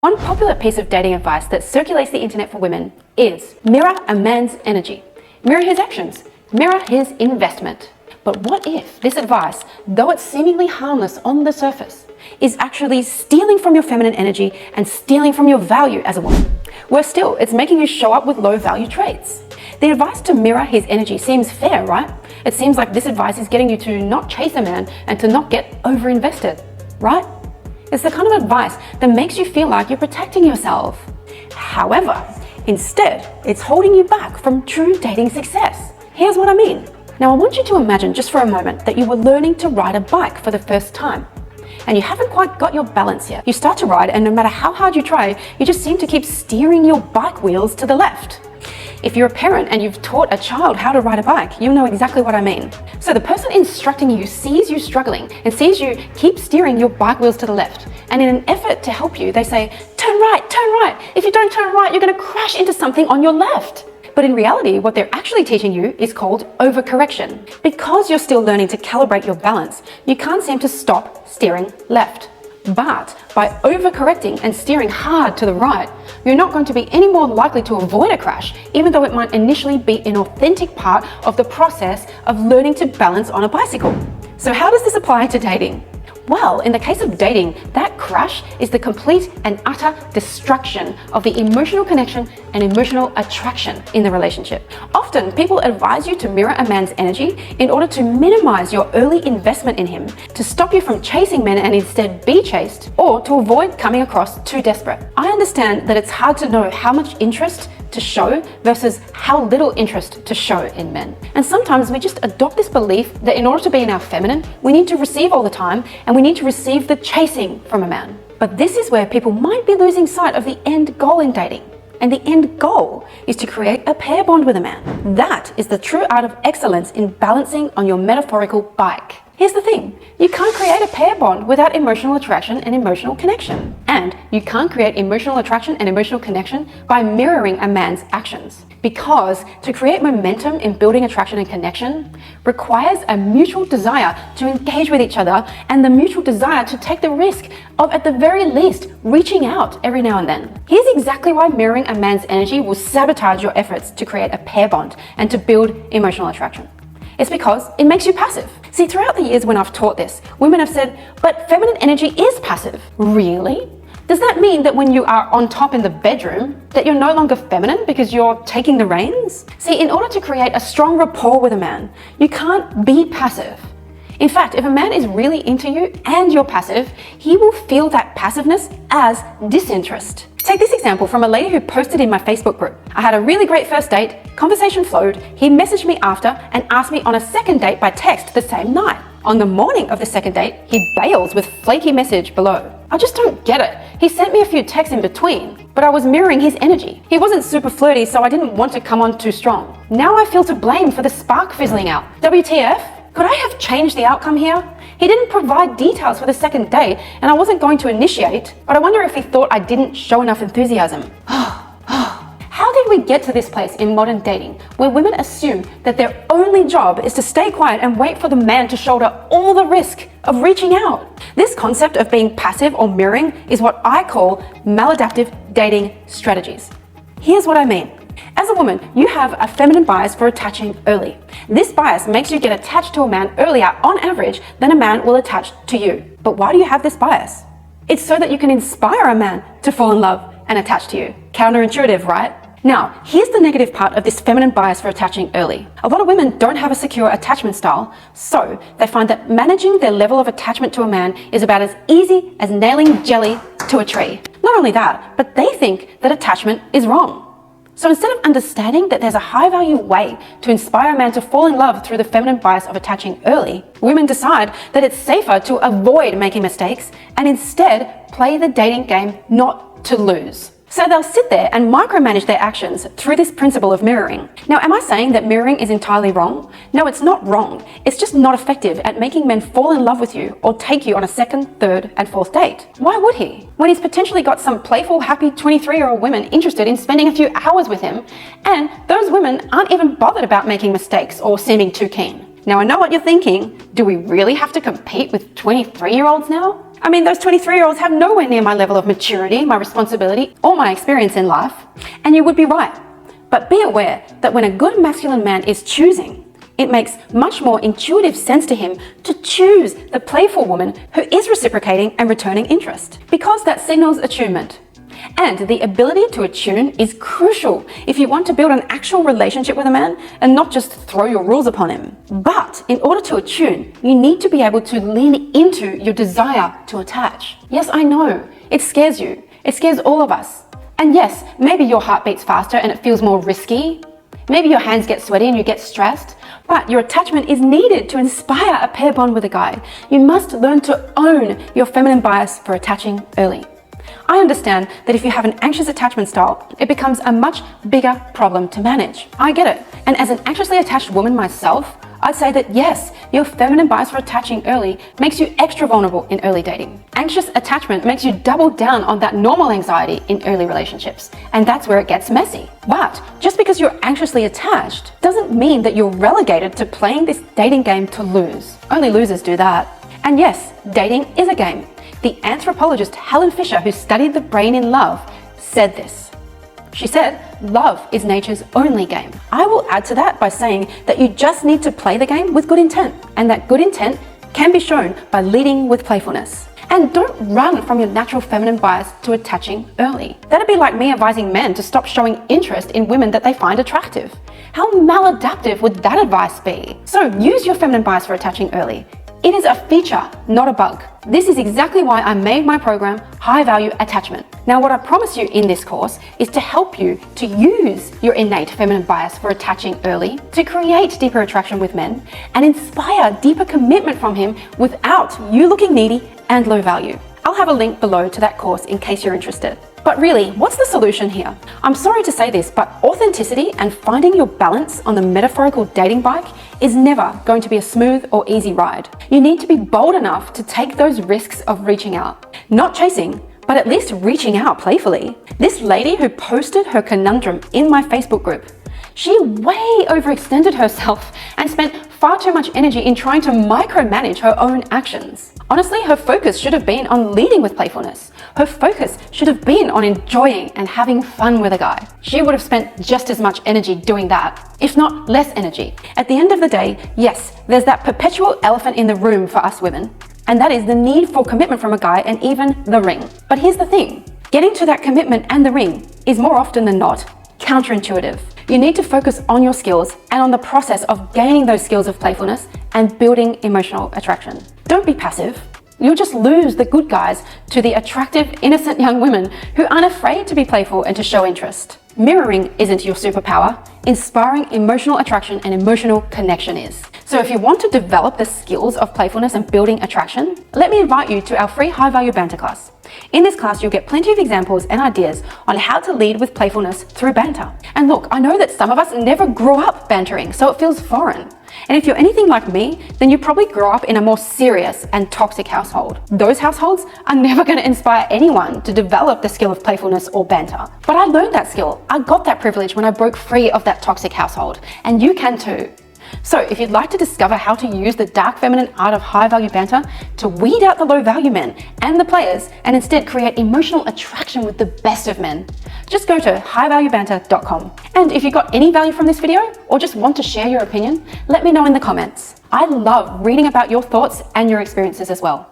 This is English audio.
One popular piece of dating advice that circulates the internet for women is mirror a man's energy, mirror his actions, mirror his investment. But what if this advice, though it's seemingly harmless on the surface, is actually stealing from your feminine energy and stealing from your value as a woman? Worse still, it's making you show up with low value traits. The advice to mirror his energy seems fair, right? It seems like this advice is getting you to not chase a man and to not get overinvested, right? It's the kind of advice that makes you feel like you're protecting yourself. However, instead, it's holding you back from true dating success. Here's what I mean. Now, I want you to imagine just for a moment that you were learning to ride a bike for the first time, and you haven't quite got your balance yet. You start to ride, and no matter how hard you try, you just seem to keep steering your bike wheels to the left. If you're a parent and you've taught a child how to ride a bike, you know exactly what I mean. So the person instructing you sees you struggling and sees you keep steering your bike wheels to the left. And in an effort to help you, they say, turn right, turn right. If you don't turn right, you're going to crash into something on your left. But in reality, what they're actually teaching you is called overcorrection. Because you're still learning to calibrate your balance, you can't seem to stop steering left. But by overcorrecting and steering hard to the right, you're not going to be any more likely to avoid a crash, even though it might initially be an authentic part of the process of learning to balance on a bicycle. So how does this apply to dating? Well, in the case of dating, that crash is the complete and utter destruction of the emotional connection and emotional attraction in the relationship. Often, people advise you to mirror a man's energy in order to minimize your early investment in him, to stop you from chasing men and instead be chased, or to avoid coming across too desperate. I understand that it's hard to know how much interest to show versus how little interest to show in men. And sometimes we just adopt this belief that in order to be in our feminine, we need to receive all the time and we need to receive the chasing from a man. But this is where people might be losing sight of the end goal in dating. And the end goal is to create a pair bond with a man. That is the true art of excellence in balancing on your metaphorical bike. Here's the thing, you can't create a pair bond without emotional attraction and emotional connection. And you can't create emotional attraction and emotional connection by mirroring a man's actions. Because to create momentum in building attraction and connection requires a mutual desire to engage with each other and the mutual desire to take the risk of, at the very least, reaching out every now and then. Here's exactly why mirroring a man's energy will sabotage your efforts to create a pair bond and to build emotional attraction. It's because it makes you passive. See, throughout the years when I've taught this, women have said, but feminine energy is passive. Really? Does that mean that when you are on top in the bedroom, that you're no longer feminine because you're taking the reins? See, in order to create a strong rapport with a man, you can't be passive. In fact, if a man is really into you and you're passive, he will feel that passiveness as disinterest. Take this example from a lady who posted in my Facebook group. I had a really great first date, conversation flowed, he messaged me after and asked me on a second date by text the same night. On the morning of the second date, he bails with flaky message below. I just don't get it. He sent me a few texts in between, but I was mirroring his energy. He wasn't super flirty, so I didn't want to come on too strong. Now I feel to blame for the spark fizzling out. WTF? Could I have changed the outcome here? He didn't provide details for the second date, and I wasn't going to initiate, but I wonder if he thought I didn't show enough enthusiasm. How did we get to this place in modern dating where women assume that their only job is to stay quiet and wait for the man to shoulder all the risk of reaching out? This concept of being passive or mirroring is what I call maladaptive dating strategies. Here's what I mean. As a woman, you have a feminine bias for attaching early. This bias makes you get attached to a man earlier on average than a man will attach to you. But why do you have this bias? It's so that you can inspire a man to fall in love and attach to you. Counterintuitive, right? Now, here's the negative part of this feminine bias for attaching early. A lot of women don't have a secure attachment style, so they find that managing their level of attachment to a man is about as easy as nailing jelly to a tree. Not only that, but they think that attachment is wrong. So instead of understanding that there's a high-value way to inspire a man to fall in love through the feminine bias of attaching early, women decide that it's safer to avoid making mistakes and instead play the dating game not to lose. So they'll sit there and micromanage their actions through this principle of mirroring. Now, am I saying that mirroring is entirely wrong? No, it's not wrong. It's just not effective at making men fall in love with you or take you on a second, third, and fourth date. Why would he? When he's potentially got some playful, happy 23-year-old women interested in spending a few hours with him, and those women aren't even bothered about making mistakes or seeming too keen. Now, I know what you're thinking. Do we really have to compete with 23-year-olds now? I mean, those 23-year-olds have nowhere near my level of maturity, my responsibility, or my experience in life. And you would be right. But be aware that when a good masculine man is choosing, it makes much more intuitive sense to him to choose the playful woman who is reciprocating and returning interest, because that signals attunement. And the ability to attune is crucial if you want to build an actual relationship with a man and not just throw your rules upon him. But in order to attune, you need to be able to lean into your desire to attach. Yes, I know, it scares you. It scares all of us. And yes, maybe your heart beats faster and it feels more risky. Maybe your hands get sweaty and you get stressed. But your attachment is needed to inspire a pair bond with a guy. You must learn to own your feminine bias for attaching early. I understand that if you have an anxious attachment style, it becomes a much bigger problem to manage. I get it. And as an anxiously attached woman myself, I'd say that yes, your feminine bias for attaching early makes you extra vulnerable in early dating. Anxious attachment makes you double down on that normal anxiety in early relationships, and that's where it gets messy. But just because you're anxiously attached doesn't mean that you're relegated to playing this dating game to lose. Only losers do that. And yes, dating is a game. The anthropologist Helen Fisher, who studied the brain in love, said this. She said, love is nature's only game. I will add to that by saying that you just need to play the game with good intent, and that good intent can be shown by leading with playfulness. And don't run from your natural feminine bias to attaching early. That'd be like me advising men to stop showing interest in women that they find attractive. How maladaptive would that advice be? So use your feminine bias for attaching early. It is a feature, not a bug. This is exactly why I made my program High Value Attachment. Now, what I promise you in this course is to help you to use your innate feminine bias for attaching early, to create deeper attraction with men, and inspire deeper commitment from him without you looking needy and low value. I'll have a link below to that course in case you're interested. But really, what's the solution here? I'm sorry to say this, but authenticity and finding your balance on the metaphorical dating bike is never going to be a smooth or easy ride. You need to be bold enough to take those risks of reaching out. Not chasing, but at least reaching out playfully. This lady who posted her conundrum in my Facebook group, she way overextended herself and spent far too much energy in trying to micromanage her own actions. Honestly, her focus should have been on leading with playfulness. Her focus should have been on enjoying and having fun with a guy. She would have spent just as much energy doing that, if not less energy. At the end of the day, yes, there's that perpetual elephant in the room for us women, and that is the need for commitment from a guy and even the ring. But here's the thing, getting to that commitment and the ring is more often than not counterintuitive. You need to focus on your skills and on the process of gaining those skills of playfulness and building emotional attraction. Don't be passive. You'll just lose the good guys to the attractive, innocent young women who aren't afraid to be playful and to show interest. Mirroring isn't your superpower. Inspiring emotional attraction and emotional connection is. So if you want to develop the skills of playfulness and building attraction, let me invite you to our free High Value Banter class. In this class, you'll get plenty of examples and ideas on how to lead with playfulness through banter. And look, I know that some of us never grew up bantering, so it feels foreign. And if you're anything like me, then you probably grew up in a more serious and toxic household. Those households are never going to inspire anyone to develop the skill of playfulness or banter. But I learned that skill. I got that privilege when I broke free of that toxic household. And you can too. So if you'd like to discover how to use the dark feminine art of high value banter to weed out the low value men and the players and instead create emotional attraction with the best of men, just go to highvaluebanter.com. And if you got any value from this video or just want to share your opinion, let me know in the comments. I love reading about your thoughts and your experiences as well.